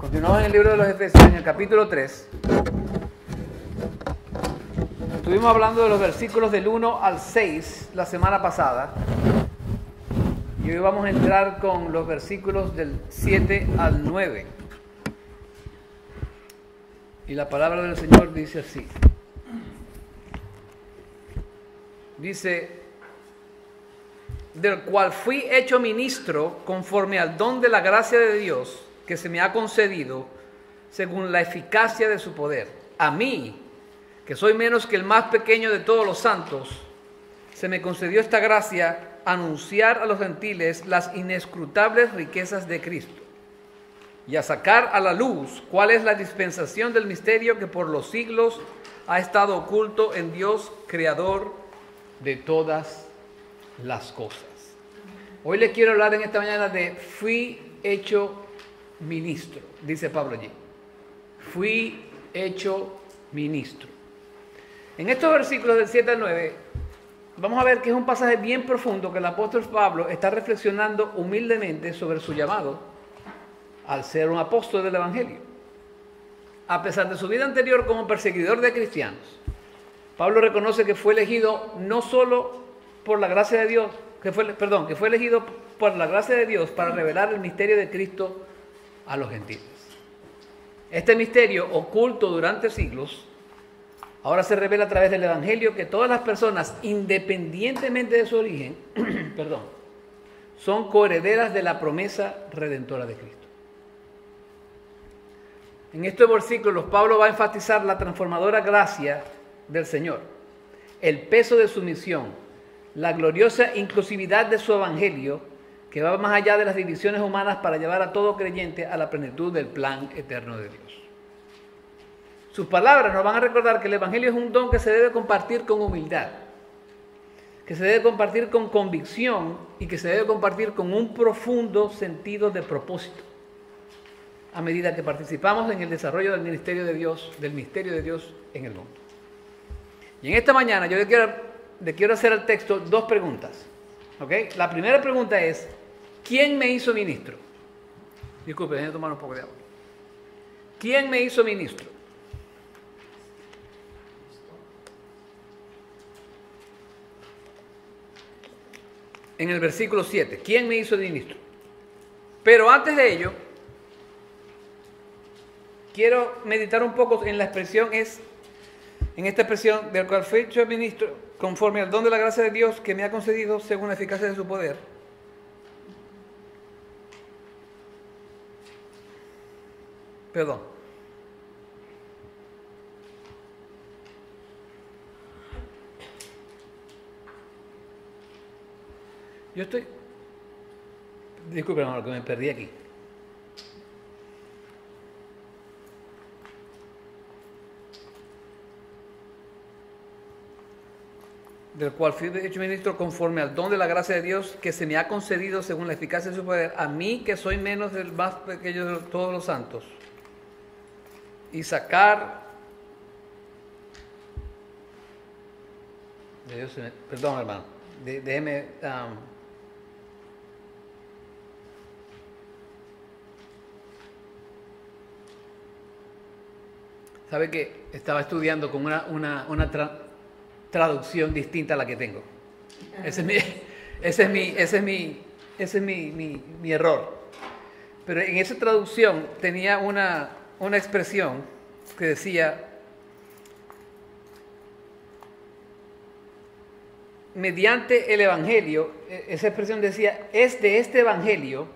Continuamos en el libro de los Efesios, en el capítulo 3. Estuvimos hablando de los versículos del 1 al 6 la semana pasada. Y hoy vamos a entrar con los versículos del 7 al 9. Y la palabra del Señor dice así. Dice: del cual fui hecho ministro conforme al don de la gracia de Dios que se me ha concedido según la eficacia de su poder. A mí, que soy menos que el más pequeño de todos los santos, se me concedió esta gracia, anunciar a los gentiles las inescrutables riquezas de Cristo y a sacar a la luz cuál es la dispensación del misterio que por los siglos ha estado oculto en Dios, creador de todas las cosas. Hoy les quiero hablar en esta mañana de fui hecho ministro, dice Pablo allí. Fui hecho ministro. En estos versículos del 7 al 9, vamos a ver que es un pasaje bien profundo que el apóstol Pablo está reflexionando humildemente sobre su llamado al ser un apóstol del Evangelio. A pesar de su vida anterior como perseguidor de cristianos, Pablo reconoce que fue elegido no solo por la gracia de Dios, que fue elegido por la gracia de Dios para revelar el misterio de Cristo a los gentiles. Este misterio, oculto durante siglos, ahora se revela a través del Evangelio que todas las personas, independientemente de su origen, son coherederas de la promesa redentora de Cristo. En estos versículos, Pablo va a enfatizar la transformadora gracia del Señor, el peso de su misión, la gloriosa inclusividad de su Evangelio, que va más allá de las divisiones humanas para llevar a todo creyente a la plenitud del plan eterno de Dios. Sus palabras nos van a recordar que el Evangelio es un don que se debe compartir con humildad, que se debe compartir con convicción y que se debe compartir con un profundo sentido de propósito, a medida que participamos en el desarrollo del ministerio de Dios, del misterio de Dios en el mundo. Y en esta mañana yo le quiero hacer al texto dos preguntas. ¿Okay? La primera pregunta es: ¿quién me hizo ministro? Disculpe, déjenme tomar un poco de agua. ¿Quién me hizo ministro? En el versículo 7, ¿quién me hizo ministro? Pero antes de ello, quiero meditar un poco en la expresión, en esta expresión, del cual fui hecho ministro conforme al don de la gracia de Dios que me ha concedido según la eficacia de su poder. Perdón. Disculpe, hermano, que me perdí aquí. Del cual fui hecho ministro conforme al don de la gracia de Dios que se me ha concedido según la eficacia de su poder, a mí que soy menos del más pequeño de todos los santos, y sacar, perdón, hermano, déjeme, sabe que estaba estudiando con una traducción distinta a la que tengo. Ese es mi error. Pero en esa traducción tenía una expresión que decía: mediante el Evangelio. Esa expresión decía: es de este Evangelio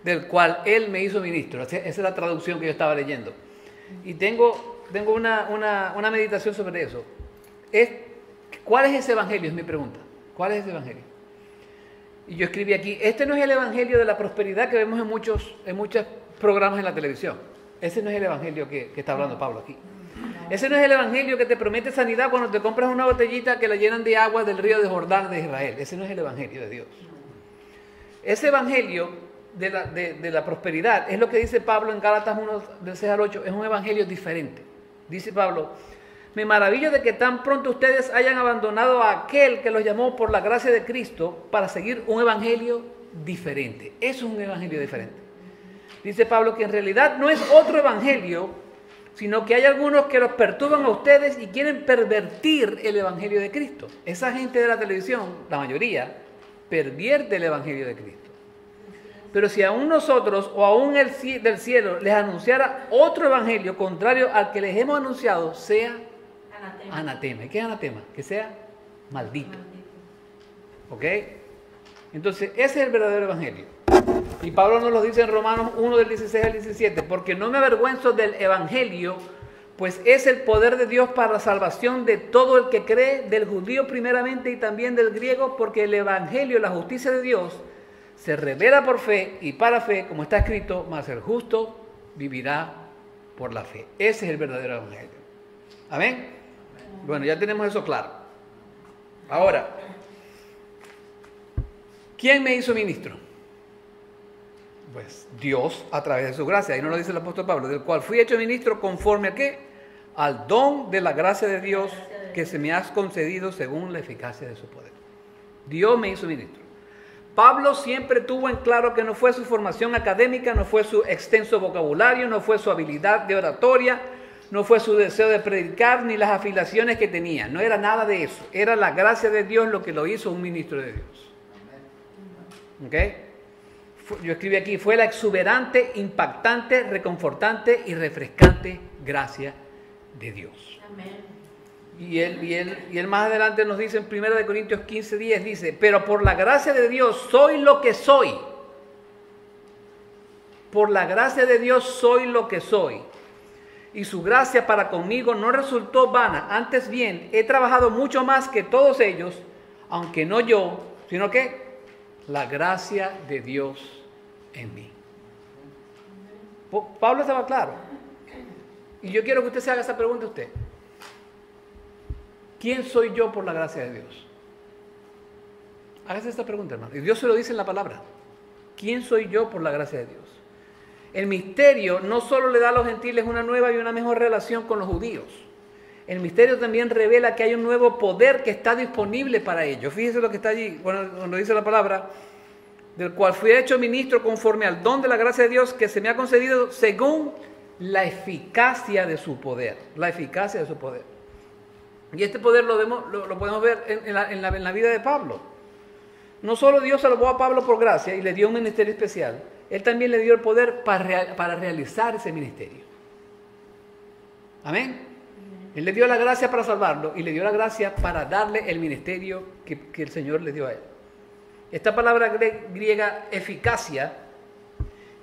del cual Él me hizo ministro. Esa es la traducción que yo estaba leyendo. Y tengo una meditación sobre eso. ¿Cuál es ese Evangelio? Es mi pregunta. ¿Cuál es ese Evangelio? Y yo escribí aquí: este no es el Evangelio de la prosperidad que vemos en muchos programas en la televisión. Ese no es el Evangelio que está hablando Pablo aquí. Ese no es el Evangelio que te promete sanidad cuando te compras una botellita que la llenan de agua del río de Jordán de Israel. Ese no es el Evangelio de Dios. Ese Evangelio de la prosperidad es lo que dice Pablo en Gálatas 1, del 6 al 8. Es un Evangelio diferente. Dice Pablo: me maravillo de que tan pronto ustedes hayan abandonado a aquel que los llamó por la gracia de Cristo para seguir un evangelio diferente. Eso es un evangelio diferente. Dice Pablo que en realidad no es otro evangelio, sino que hay algunos que los perturban a ustedes y quieren pervertir el evangelio de Cristo. Esa gente de la televisión, la mayoría, pervierte el evangelio de Cristo. Pero si aún nosotros o aún el del cielo les anunciara otro evangelio contrario al que les hemos anunciado, sea anatema. ¿Y qué es anatema? Que sea maldito. ¿Ok? Entonces, ese es el verdadero evangelio. Y Pablo nos lo dice en Romanos 1 del 16 al 17, porque no me avergüenzo del evangelio, pues es el poder de Dios para la salvación de todo el que cree, del judío primeramente y también del griego, porque el evangelio, la justicia de Dios, se revela por fe y para fe, como está escrito, mas el justo vivirá por la fe. Ese es el verdadero evangelio. ¿Amén? Bueno, ya tenemos eso claro. Ahora, ¿quién me hizo ministro? Pues Dios a través de su gracia. Ahí no lo dice el apóstol Pablo, del cual fui hecho ministro conforme a ¿qué? Al don de la gracia de Dios que se me ha concedido según la eficacia de su poder. Dios me hizo ministro. Pablo siempre tuvo en claro que no fue su formación académica, no fue su extenso vocabulario, no fue su habilidad de oratoria, no fue su deseo de predicar, ni las afiliaciones que tenía. No era nada de eso. Era la gracia de Dios lo que lo hizo un ministro de Dios. ¿Ok? Yo escribí aquí, fue la exuberante, impactante, reconfortante y refrescante gracia de Dios. Amén. Y él más adelante nos dice en 1 Corintios 15:10, dice, pero por la gracia de Dios soy lo que soy. Por la gracia de Dios soy lo que soy. Y su gracia para conmigo no resultó vana, antes bien, he trabajado mucho más que todos ellos, aunque no yo, sino que la gracia de Dios en mí. Pablo estaba claro. Y yo quiero que usted se haga esa pregunta a usted. ¿Quién soy yo por la gracia de Dios? Hágase esta pregunta, hermano. Y Dios se lo dice en la palabra. ¿Quién soy yo por la gracia de Dios? El misterio no solo le da a los gentiles una nueva y una mejor relación con los judíos. El misterio también revela que hay un nuevo poder que está disponible para ellos. Fíjese lo que está allí, cuando dice la palabra, del cual fui hecho ministro conforme al don de la gracia de Dios que se me ha concedido según la eficacia de su poder. La eficacia de su poder. Y este poder lo podemos ver en la vida de Pablo. No solo Dios salvó a Pablo por gracia y le dio un ministerio especial, Él también le dio el poder para realizar ese ministerio. Amén. Él le dio la gracia para salvarlo y le dio la gracia para darle el ministerio que el Señor le dio a él. Esta palabra griega eficacia,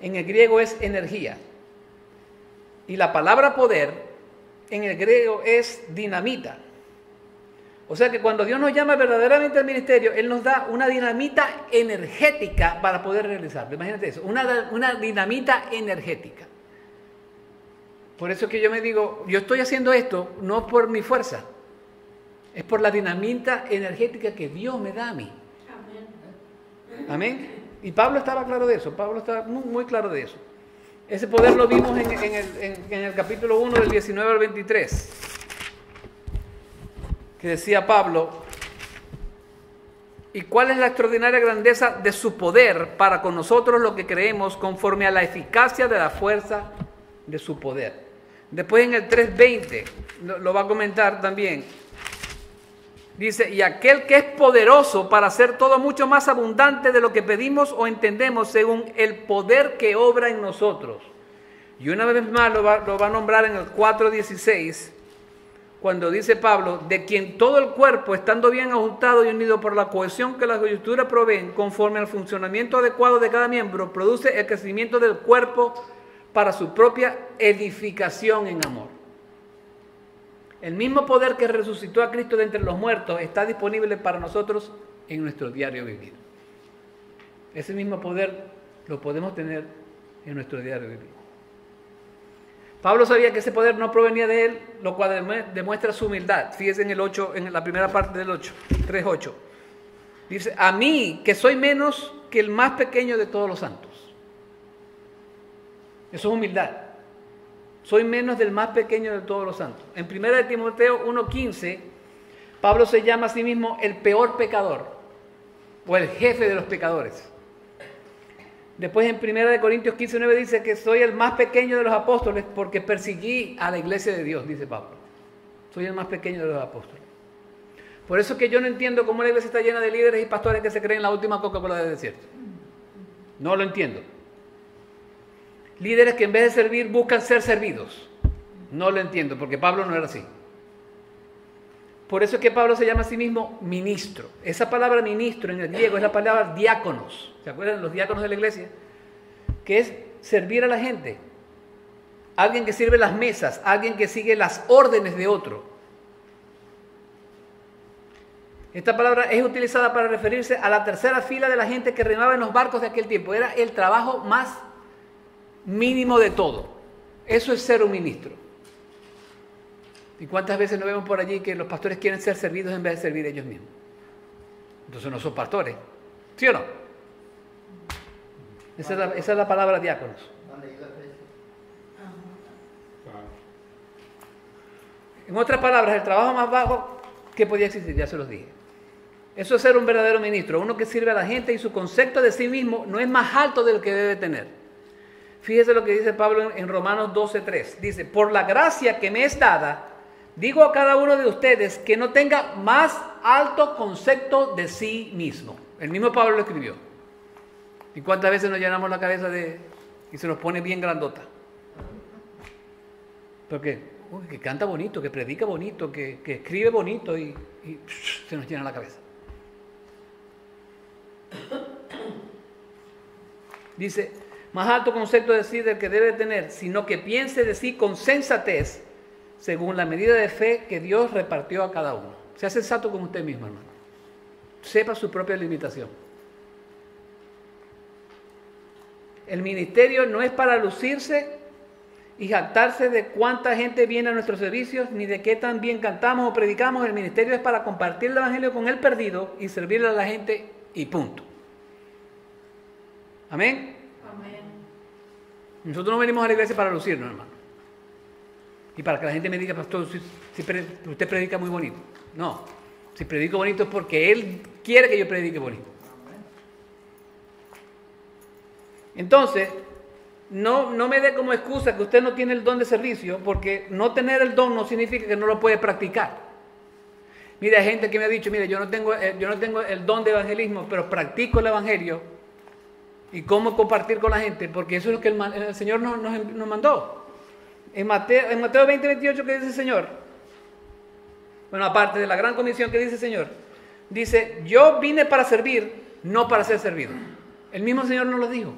en el griego es energía. Y la palabra poder, en el griego es dinamita. O sea que cuando Dios nos llama verdaderamente al ministerio, Él nos da una dinamita energética para poder realizarlo. Imagínate eso, una dinamita energética. Por eso que yo me digo, yo estoy haciendo esto no por mi fuerza, es por la dinamita energética que Dios me da a mí. Amén. Y Pablo estaba claro de eso, Pablo estaba muy claro de eso. Ese poder lo vimos en el capítulo 1 del 19 al 23, que decía Pablo, ¿y cuál es la extraordinaria grandeza de su poder para con nosotros los que creemos conforme a la eficacia de la fuerza de su poder? Después en el 3:20 lo va a comentar también. Dice, y aquel que es poderoso para hacer todo mucho más abundante de lo que pedimos o entendemos según el poder que obra en nosotros. Y una vez más lo va a nombrar en el 4:16, cuando dice Pablo, de quien todo el cuerpo, estando bien ajustado y unido por la cohesión que las coyunturas proveen, conforme al funcionamiento adecuado de cada miembro, produce el crecimiento del cuerpo para su propia edificación en amor. El mismo poder que resucitó a Cristo de entre los muertos está disponible para nosotros en nuestro diario vivir. Ese mismo poder lo podemos tener en nuestro diario vivir. Pablo sabía que ese poder no provenía de él, lo cual demuestra su humildad. Fíjense en el 8, en la primera parte del 8, 3:8. Dice, a mí, que soy menos que el más pequeño de todos los santos. Eso es humildad. Soy menos del más pequeño de todos los santos. En 1 Timoteo 1:15, Pablo se llama a sí mismo el peor pecador o el jefe de los pecadores. Después en 1 Corintios 15:9 dice que soy el más pequeño de los apóstoles porque persiguí a la iglesia de Dios, dice Pablo. Soy el más pequeño de los apóstoles. Por eso es que yo no entiendo cómo la iglesia está llena de líderes y pastores que se creen la última Coca-Cola del desierto. No lo entiendo. Líderes que en vez de servir buscan ser servidos. No lo entiendo, porque Pablo no era así. Por eso es que Pablo se llama a sí mismo ministro. Esa palabra ministro en el griego es la palabra diáconos. ¿Se acuerdan los diáconos de la iglesia? Que es servir a la gente. Alguien que sirve las mesas, alguien que sigue las órdenes de otro. Esta palabra es utilizada para referirse a la tercera fila de la gente que remaba en los barcos de aquel tiempo. Era el trabajo más mínimo de todo. Eso es ser un ministro. ¿Y cuántas veces nos vemos por allí que los pastores quieren ser servidos en vez de servir ellos mismos? Entonces no son pastores. ¿Sí o no? Esa es la palabra diáconos. En otras palabras, el trabajo más bajo que podía existir, ya se los dije. Eso es ser un verdadero ministro, uno que sirve a la gente y su concepto de sí mismo no es más alto del que debe tener. Fíjese lo que dice Pablo en Romanos 12:3. Dice, por la gracia que me es dada, digo a cada uno de ustedes que no tenga más alto concepto de sí mismo. El mismo Pablo lo escribió. ¿Y cuántas veces nos llenamos la cabeza y se nos pone bien grandota? Porque que canta bonito, que predica bonito, que escribe bonito y se nos llena la cabeza. Dice, más alto concepto de sí del que debe tener, sino que piense de sí con sensatez, según la medida de fe que Dios repartió a cada uno. Sea sensato con usted mismo, hermano. Sepa su propia limitación. El ministerio no es para lucirse y jactarse de cuánta gente viene a nuestros servicios, ni de qué tan bien cantamos o predicamos. El ministerio es para compartir el evangelio con el perdido y servirle a la gente y punto. ¿Amén? Amén. Nosotros no venimos a la iglesia para lucirnos, hermano. Y para que la gente me diga, pastor, usted predica muy bonito. No, si predico bonito es porque Él quiere que yo predique bonito. Entonces, no me dé como excusa que usted no tiene el don de servicio, porque no tener el don no significa que no lo puede practicar. Mira, hay gente que me ha dicho, mire, yo no tengo el don de evangelismo, pero practico el evangelio. ¿Y cómo compartir con la gente? Porque eso es lo que el Señor nos mandó. En Mateo 20:28, ¿qué dice el Señor? Bueno, aparte de la gran comisión que dice el Señor, dice, yo vine para servir, no para ser servido. El mismo Señor nos lo dijo.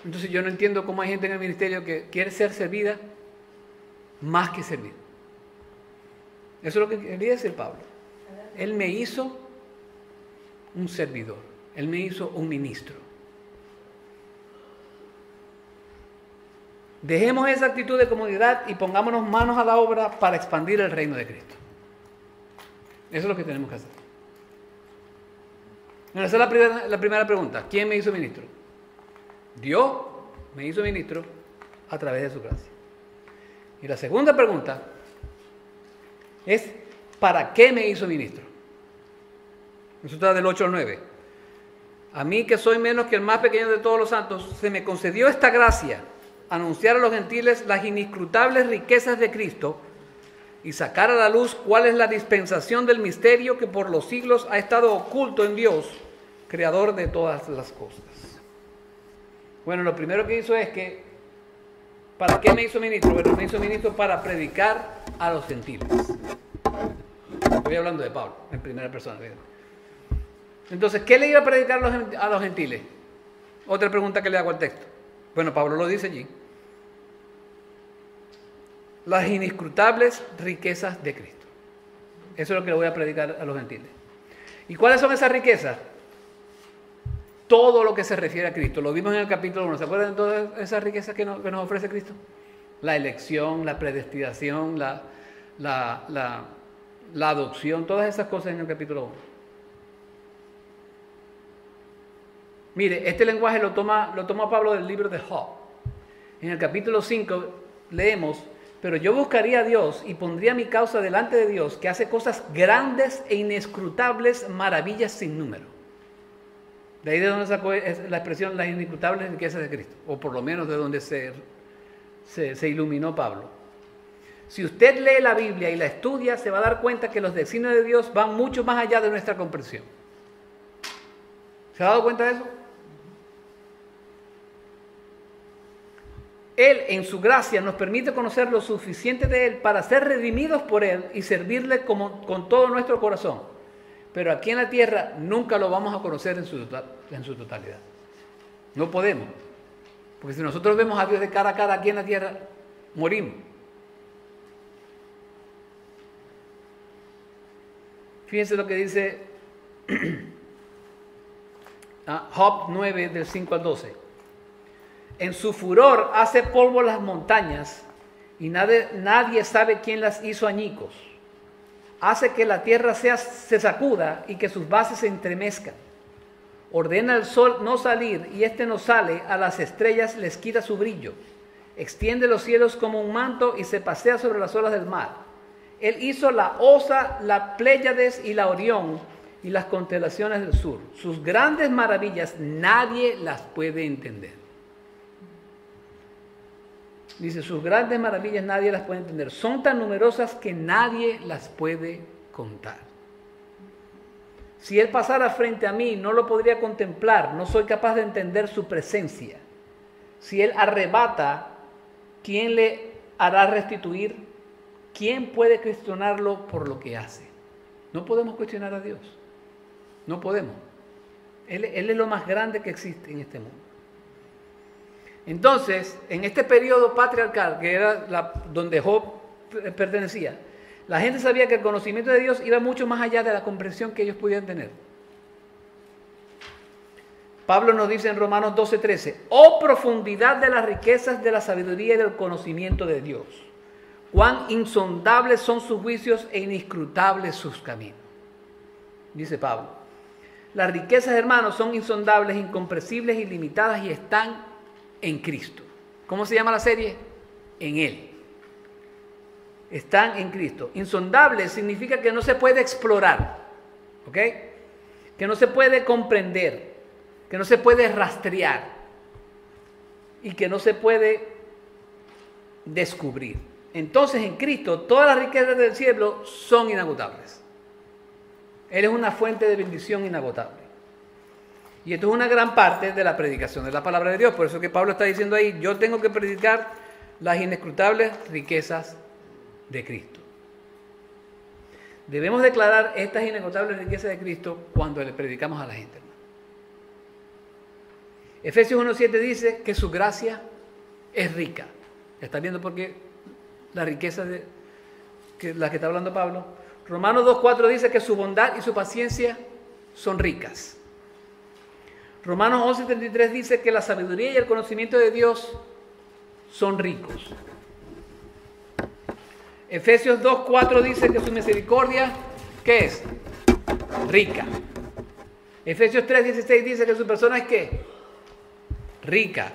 Entonces yo no entiendo cómo hay gente en el ministerio que quiere ser servida más que servir. Eso es lo que quería decir Pablo. Él me hizo un servidor. Él me hizo un ministro. Dejemos esa actitud de comodidad y pongámonos manos a la obra para expandir el reino de Cristo. Eso es lo que tenemos que hacer. Bueno, esa es la primera pregunta. ¿Quién me hizo ministro? Dios me hizo ministro a través de su gracia. Y la segunda pregunta es, ¿para qué me hizo ministro? Eso está del 8 al 9. A mí, que soy menos que el más pequeño de todos los santos, se me concedió esta gracia, anunciar a los gentiles las inescrutables riquezas de Cristo y sacar a la luz cuál es la dispensación del misterio que por los siglos ha estado oculto en Dios, creador de todas las cosas. Bueno, lo primero que hizo es que, ¿para qué me hizo ministro? Bueno, me hizo ministro para predicar a los gentiles. Estoy hablando de Pablo, en primera persona. Entonces, ¿qué le iba a predicar a los gentiles? Otra pregunta que le hago al texto. Bueno, Pablo lo dice allí. Las inescrutables riquezas de Cristo. Eso es lo que le voy a predicar a los gentiles. ¿Y cuáles son esas riquezas? Todo lo que se refiere a Cristo. Lo vimos en el capítulo 1. ¿Se acuerdan de todas esas riquezas que nos ofrece Cristo? La elección, la predestinación, la adopción, todas esas cosas en el capítulo 1. Mire, este lenguaje lo toma Pablo del libro de Job. En el capítulo 5 leemos, pero yo buscaría a Dios y pondría mi causa delante de Dios, que hace cosas grandes e inescrutables, maravillas sin número. De ahí de donde sacó la expresión las inescrutables riquezas de Cristo, o por lo menos de donde se iluminó Pablo. Si usted lee la Biblia y la estudia, se va a dar cuenta que los designios de Dios van mucho más allá de nuestra comprensión. ¿Se ha dado cuenta de eso? Él, en su gracia, nos permite conocer lo suficiente de Él para ser redimidos por Él y servirle con todo nuestro corazón. Pero aquí en la tierra nunca lo vamos a conocer en su totalidad. No podemos. Porque si nosotros vemos a Dios de cara a cara aquí en la tierra, morimos. Fíjense lo que dice Job 9, del 5 al 12. En su furor hace polvo las montañas y nadie sabe quién las hizo añicos. Hace que la tierra se sacuda y que sus bases se entremezcan. Ordena al sol no salir y éste no sale, a las estrellas les quita su brillo. Extiende los cielos como un manto y se pasea sobre las olas del mar. Él hizo la Osa, la Pléyades y la Orión y las constelaciones del sur. Sus grandes maravillas nadie las puede entender. Dice, sus grandes maravillas nadie las puede entender. Son tan numerosas que nadie las puede contar. Si Él pasara frente a mí, no lo podría contemplar. No soy capaz de entender su presencia. Si Él arrebata, ¿quién le hará restituir? ¿Quién puede cuestionarlo por lo que hace? No podemos cuestionar a Dios. No podemos. Él es lo más grande que existe en este mundo. Entonces, en este periodo patriarcal, que era donde Job pertenecía, la gente sabía que el conocimiento de Dios iba mucho más allá de la comprensión que ellos pudieran tener. Pablo nos dice en Romanos 12:13, oh profundidad de las riquezas de la sabiduría y del conocimiento de Dios, cuán insondables son sus juicios e inescrutables sus caminos. Dice Pablo, las riquezas, hermanos, son insondables, incomprensibles, ilimitadas y están en Cristo. ¿Cómo se llama la serie? En Él. Están en Cristo. Insondable significa que no se puede explorar, ¿ok? Que no se puede comprender, que no se puede rastrear y que no se puede descubrir. Entonces en Cristo todas las riquezas del cielo son inagotables. Él es una fuente de bendición inagotable. Y esto es una gran parte de la predicación de la palabra de Dios. Por eso que Pablo está diciendo ahí, yo tengo que predicar las inescrutables riquezas de Cristo. Debemos declarar estas inescrutables riquezas de Cristo cuando le predicamos a la gente. Efesios 1:7 dice que su gracia es rica. ¿Está viendo por qué la riqueza de la que está hablando Pablo? Romanos 2:4 dice que su bondad y su paciencia son ricas. Romanos 11:33 dice que la sabiduría y el conocimiento de Dios son ricos. Efesios 2:4 dice que su misericordia, ¿qué es? Rica. Efesios 3:16 dice que su persona es ¿qué? Rica.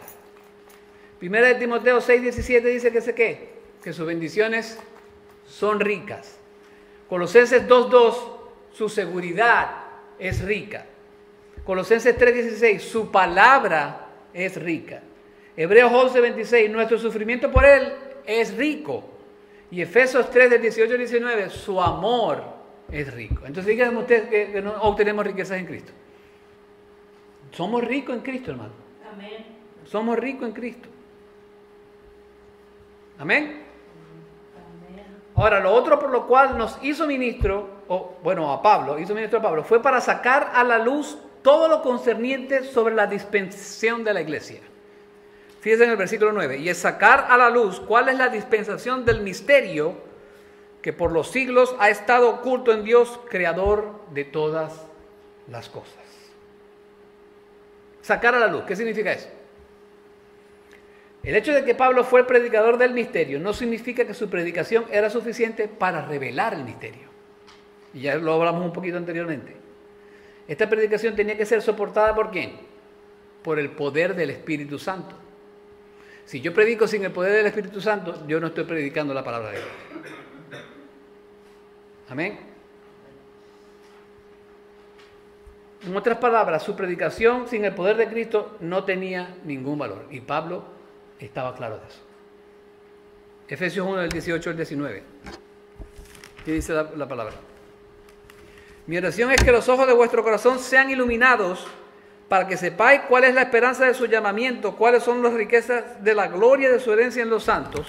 Primera de Timoteo 6:17 dice que ¿sé qué? Que sus bendiciones son ricas. Colosenses 2:2, su seguridad es rica. Colosenses 3:16, su palabra es rica. Hebreos 11:26, nuestro sufrimiento por Él es rico. Y Efesios 3, del 18 al 19, su amor es rico. Entonces díganme ustedes que no obtenemos riquezas en Cristo. Somos ricos en Cristo, hermano. Amén. Somos ricos en Cristo. Amén. Ahora, lo otro por lo cual nos hizo ministro, a Pablo, hizo ministro a Pablo, fue para sacar a la luz todo lo concerniente sobre la dispensación de la iglesia. Fíjense en el versículo 9, y es sacar a la luz cuál es la dispensación del misterio que por los siglos ha estado oculto en Dios, creador de todas las cosas. Sacar a la luz, ¿qué significa eso? El hecho de que Pablo fue el predicador del misterio no significa que su predicación era suficiente para revelar el misterio. Y ya lo hablamos un poquito anteriormente. Esta predicación tenía que ser soportada ¿por quién? Por el poder del Espíritu Santo. Si yo predico sin el poder del Espíritu Santo, yo no estoy predicando la palabra de Dios. Amén. En otras palabras, su predicación sin el poder de Cristo no tenía ningún valor. Y Pablo estaba claro de eso. Efesios 1, del 18 al 19. ¿Qué dice la palabra? Mi oración es que los ojos de vuestro corazón sean iluminados para que sepáis cuál es la esperanza de su llamamiento, cuáles son las riquezas de la gloria de su herencia en los santos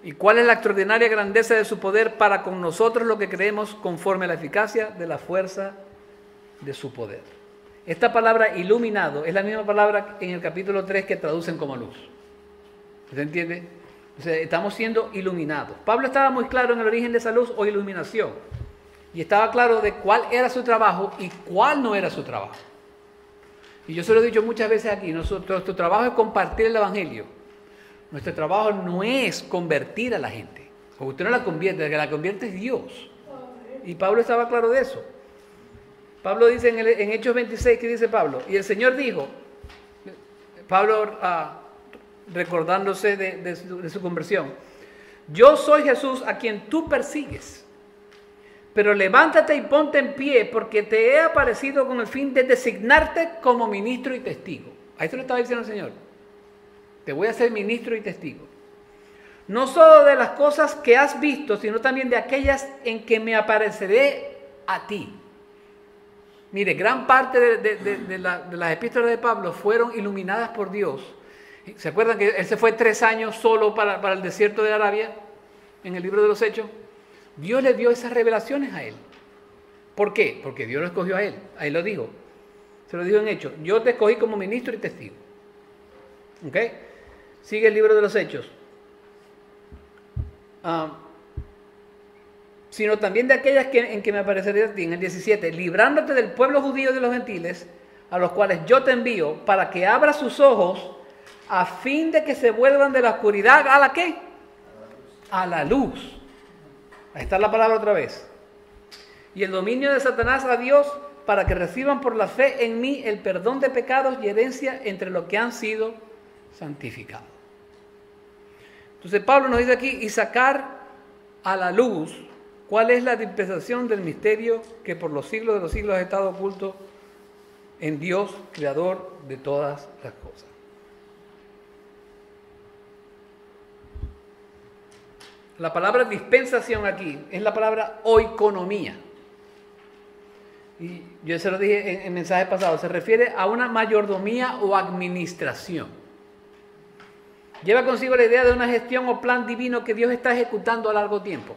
y cuál es la extraordinaria grandeza de su poder para con nosotros lo que creemos conforme a la eficacia de la fuerza de su poder. Esta palabra iluminado es la misma palabra en el capítulo 3 que traducen como luz. ¿Se entiende? O sea, estamos siendo iluminados. Pablo estaba muy claro en el origen de esa luz o iluminación. Y estaba claro de cuál era su trabajo y cuál no era su trabajo. Y yo se lo he dicho muchas veces aquí, nuestro trabajo es compartir el Evangelio. Nuestro trabajo no es convertir a la gente. Porque usted no la convierte, el que la convierte es Dios. Y Pablo estaba claro de eso. Pablo dice en Hechos 26, ¿qué dice Pablo? Y el Señor dijo, Pablo recordándose de su conversión, yo soy Jesús a quien tú persigues. Pero levántate y ponte en pie, porque te he aparecido con el fin de designarte como ministro y testigo. A esto le estaba diciendo el Señor. Te voy a hacer ministro y testigo. No solo de las cosas que has visto, sino también de aquellas en que me apareceré a ti. Mire, gran parte de las epístolas de Pablo fueron iluminadas por Dios. ¿Se acuerdan que él se fue 3 años solo para el desierto de Arabia? En el libro de los Hechos. Dios le dio esas revelaciones a él. ¿Por qué? Porque Dios lo escogió a él. Ahí lo dijo. Se lo dijo en Hechos. Yo te escogí como ministro y testigo. ¿Ok? Sigue el libro de los Hechos. Sino también de aquellas en que me apareceré a ti, en el 17, librándote del pueblo judío y de los gentiles, a los cuales yo te envío, para que abra sus ojos, a fin de que se vuelvan de la oscuridad, ¿a la qué? A la luz. Ahí está la palabra otra vez. Y el dominio de Satanás a Dios, para que reciban por la fe en mí el perdón de pecados y herencia entre los que han sido santificados. Entonces Pablo nos dice aquí, y sacar a la luz cuál es la dispensación del misterio que por los siglos de los siglos ha estado oculto en Dios, creador de todas las cosas. La palabra dispensación aquí es la palabra oikonomía. Y yo se lo dije en mensaje pasado, se refiere a una mayordomía o administración. Lleva consigo la idea de una gestión o plan divino que Dios está ejecutando a largo tiempo.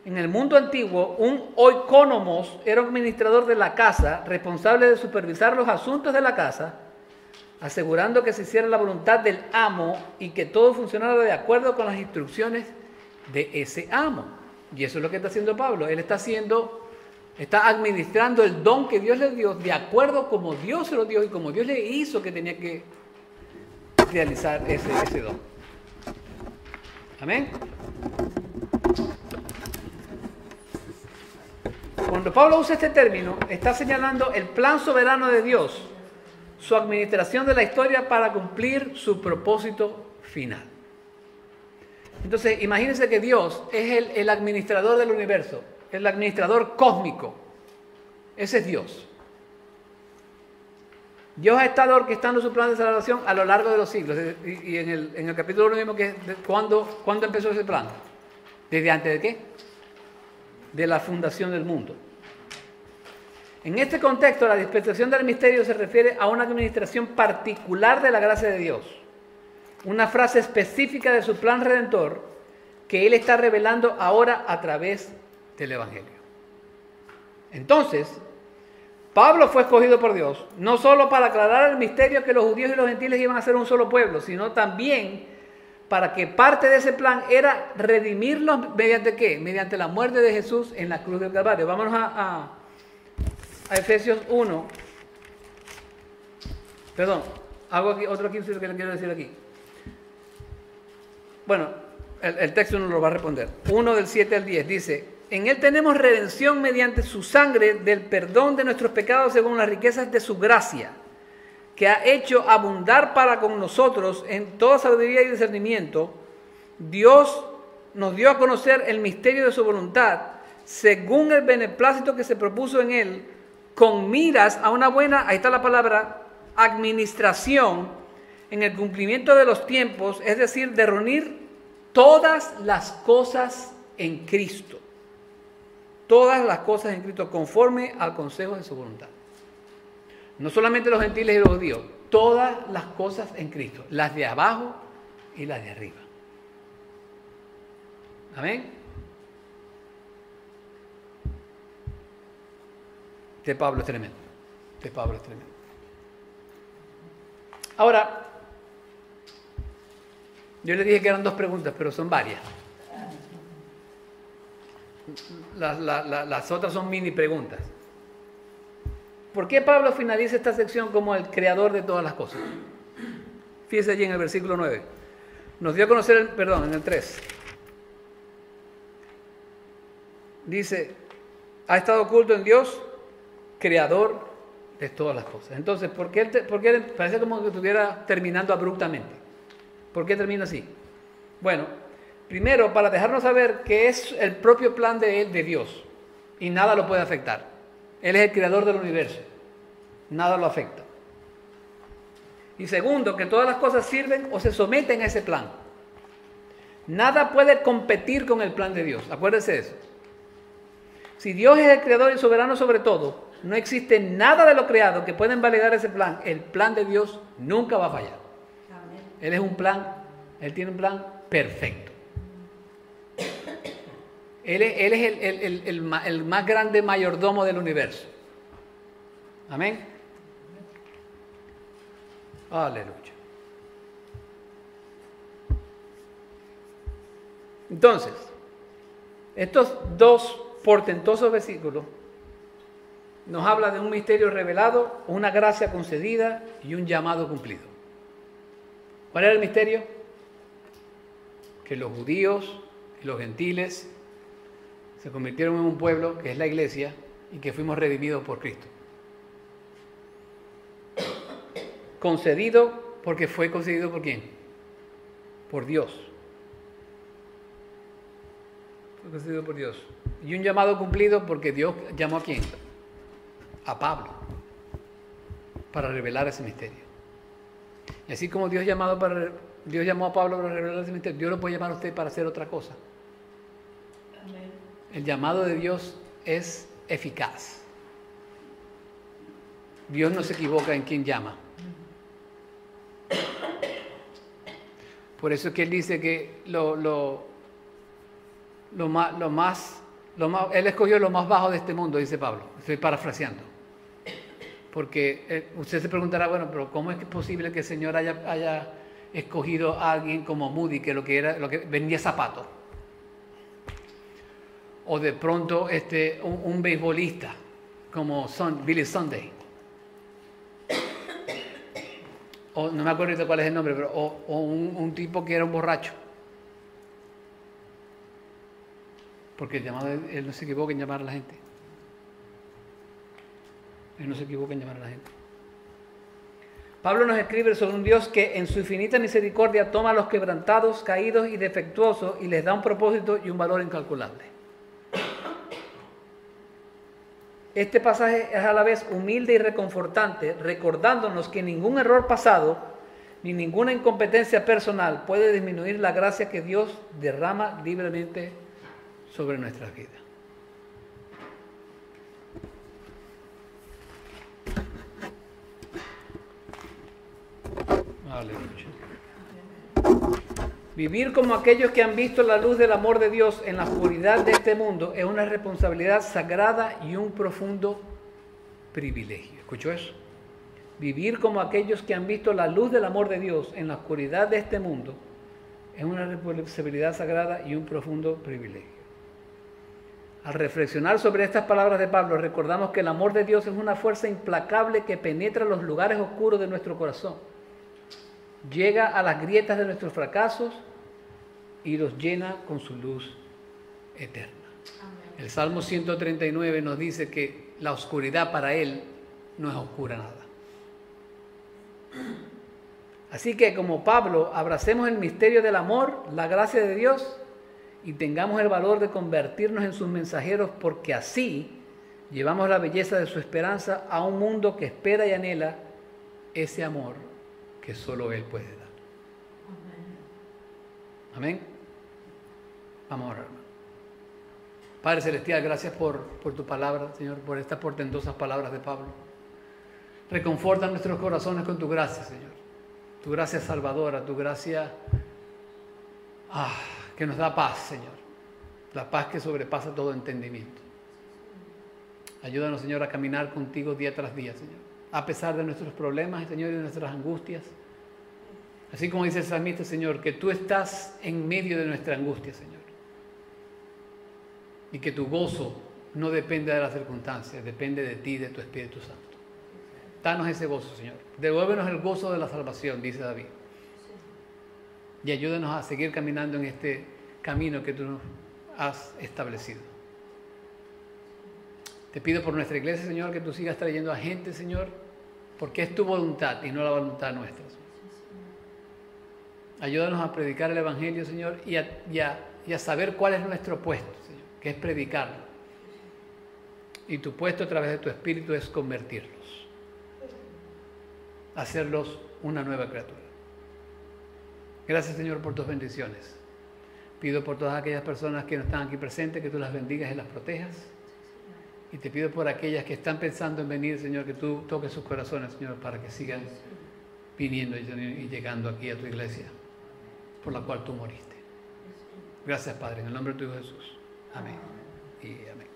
En el mundo antiguo, un oikonomos era un administrador de la casa, responsable de supervisar los asuntos de la casa, asegurando que se hiciera la voluntad del amo y que todo funcionara de acuerdo con las instrucciones de ese amo. Y eso es lo que está haciendo Pablo. Él está administrando el don que Dios le dio de acuerdo como Dios se lo dio y como Dios le hizo que tenía que realizar ese don. Amén. Cuando Pablo usa este término, está señalando el plan soberano de Dios, su administración de la historia para cumplir su propósito final. Entonces, imagínense que Dios es el administrador del universo, el administrador cósmico. Ese es Dios. Dios ha estado orquestando su plan de salvación a lo largo de los siglos. Y en el capítulo 1 vimos que ¿cuándo empezó ese plan? ¿Desde antes de qué? De la fundación del mundo. En este contexto, la dispensación del misterio se refiere a una administración particular de la gracia de Dios, una frase específica de su plan redentor que Él está revelando ahora a través del Evangelio. Entonces, Pablo fue escogido por Dios, no solo para aclarar el misterio que los judíos y los gentiles iban a ser un solo pueblo, sino también para que parte de ese plan era redimirlos mediante ¿qué? Mediante la muerte de Jesús en la cruz del Calvario. Vámonos a Efesios 1. Perdón, hago aquí otro 15 que le quiero decir aquí. Bueno, el texto no lo va a responder. 1 del 7 al 10 dice: en Él tenemos redención mediante su sangre del perdón de nuestros pecados según las riquezas de su gracia, que ha hecho abundar para con nosotros en toda sabiduría y discernimiento. Dios nos dio a conocer el misterio de su voluntad, según el beneplácito que se propuso en él, con miras a una buena, ahí está la palabra, administración en el cumplimiento de los tiempos, es decir, de reunir todas las cosas en Cristo. Todas las cosas en Cristo conforme al consejo de su voluntad. No solamente los gentiles y los judíos, todas las cosas en Cristo, las de abajo y las de arriba. Amén. Este Pablo es tremendo. Este Pablo es tremendo. Ahora, yo le dije que eran 2 preguntas, pero son varias. Las otras son mini preguntas. ¿Por qué Pablo finaliza esta sección como el creador de todas las cosas? Fíjese allí en el versículo 9. Nos dio a conocer, en el 3. Dice, ha estado oculto en Dios, creador de todas las cosas. Entonces, ¿por qué parece como que estuviera terminando abruptamente? ¿Por qué termina así? Bueno, primero, para dejarnos saber que es el propio plan de Él, de Dios, y nada lo puede afectar. Él es el creador del universo, nada lo afecta. Y segundo, que todas las cosas sirven o se someten a ese plan. Nada puede competir con el plan de Dios, acuérdense de eso. Si Dios es el creador y soberano sobre todo, no existe nada de lo creado que pueda invalidar ese plan. El plan de Dios nunca va a fallar. Amén. Él tiene un plan perfecto. Él es el más grande mayordomo del universo. Amén. Aleluya. Entonces, estos 2 portentosos versículos nos habla de un misterio revelado, una gracia concedida y un llamado cumplido. ¿Cuál era el misterio? Que los judíos y los gentiles se convirtieron en un pueblo, que es la iglesia, y que fuimos redimidos por Cristo. Concedido porque fue concedido ¿por quién? Por Dios. Fue concedido por Dios. Y un llamado cumplido porque Dios llamó ¿a quién? A Pablo, para revelar ese misterio. Y así como Dios llamó a Pablo para revelar ese misterio, Dios lo puede llamar a usted para hacer otra cosa. Amén. El llamado de Dios es eficaz. Dios no se equivoca en quien llama. Por eso es que Él dice que Él escogió lo más bajo de este mundo, dice Pablo. Estoy parafraseando. Porque usted se preguntará, bueno, pero ¿cómo es posible que el Señor haya escogido a alguien como Moody, que lo que vendía zapatos? O de pronto un beisbolista como Billy Sunday. O no me acuerdo ahorita cuál es el nombre, pero o un tipo que era un borracho. Porque el llamado, él no se equivoca en llamar a la gente. Él no se equivoca en llamar a la gente. Pablo nos escribe sobre un Dios que en su infinita misericordia toma a los quebrantados, caídos y defectuosos y les da un propósito y un valor incalculable. Este pasaje es a la vez humilde y reconfortante, recordándonos que ningún error pasado ni ninguna incompetencia personal puede disminuir la gracia que Dios derrama libremente sobre nuestras vidas. Aleluya. Vivir como aquellos que han visto la luz del amor de Dios en la oscuridad de este mundo es una responsabilidad sagrada y un profundo privilegio. ¿Escuchó eso? Vivir como aquellos que han visto la luz del amor de Dios en la oscuridad de este mundo es una responsabilidad sagrada y un profundo privilegio. Al reflexionar sobre estas palabras de Pablo, recordamos que el amor de Dios es una fuerza implacable que penetra los lugares oscuros de nuestro corazón. Llega a las grietas de nuestros fracasos y los llena con su luz eterna. Amén. El Salmo 139 nos dice que la oscuridad para Él no es oscura nada. Así que como Pablo, abracemos el misterio del amor, la gracia de Dios y tengamos el valor de convertirnos en sus mensajeros, porque así llevamos la belleza de su esperanza a un mundo que espera y anhela ese amor que solo Él puede dar. Amén. Vamos a orar. Padre Celestial, gracias por tu palabra, Señor, por estas portentosas palabras de Pablo. Reconforta nuestros corazones con tu gracia, Señor. Tu gracia salvadora, tu gracia que nos da paz, Señor. La paz que sobrepasa todo entendimiento. Ayúdanos, Señor, a caminar contigo día tras día, Señor. A pesar de nuestros problemas, Señor, y de nuestras angustias. Así como dice el salmista, Señor, que tú estás en medio de nuestra angustia, Señor. Y que tu gozo no depende de las circunstancias, depende de ti, de tu Espíritu Santo. Danos ese gozo, Señor. Devuélvenos el gozo de la salvación, dice David. Y ayúdanos a seguir caminando en este camino que tú nos has establecido. Te pido por nuestra iglesia, Señor, que tú sigas trayendo a gente, Señor, porque es tu voluntad y no la voluntad nuestra. Ayúdanos a predicar el Evangelio, Señor, y a saber cuál es nuestro puesto, Señor, que es predicarlo. Y tu puesto a través de tu Espíritu es convertirlos, hacerlos una nueva criatura. Gracias, Señor, por tus bendiciones. Pido por todas aquellas personas que no están aquí presentes, que tú las bendigas y las protejas. Y te pido por aquellas que están pensando en venir, Señor, que tú toques sus corazones, Señor, para que sigan viniendo y llegando aquí a tu iglesia, por la cual tú moriste. Gracias, Padre, en el nombre de tu Hijo Jesús. Amén y amén.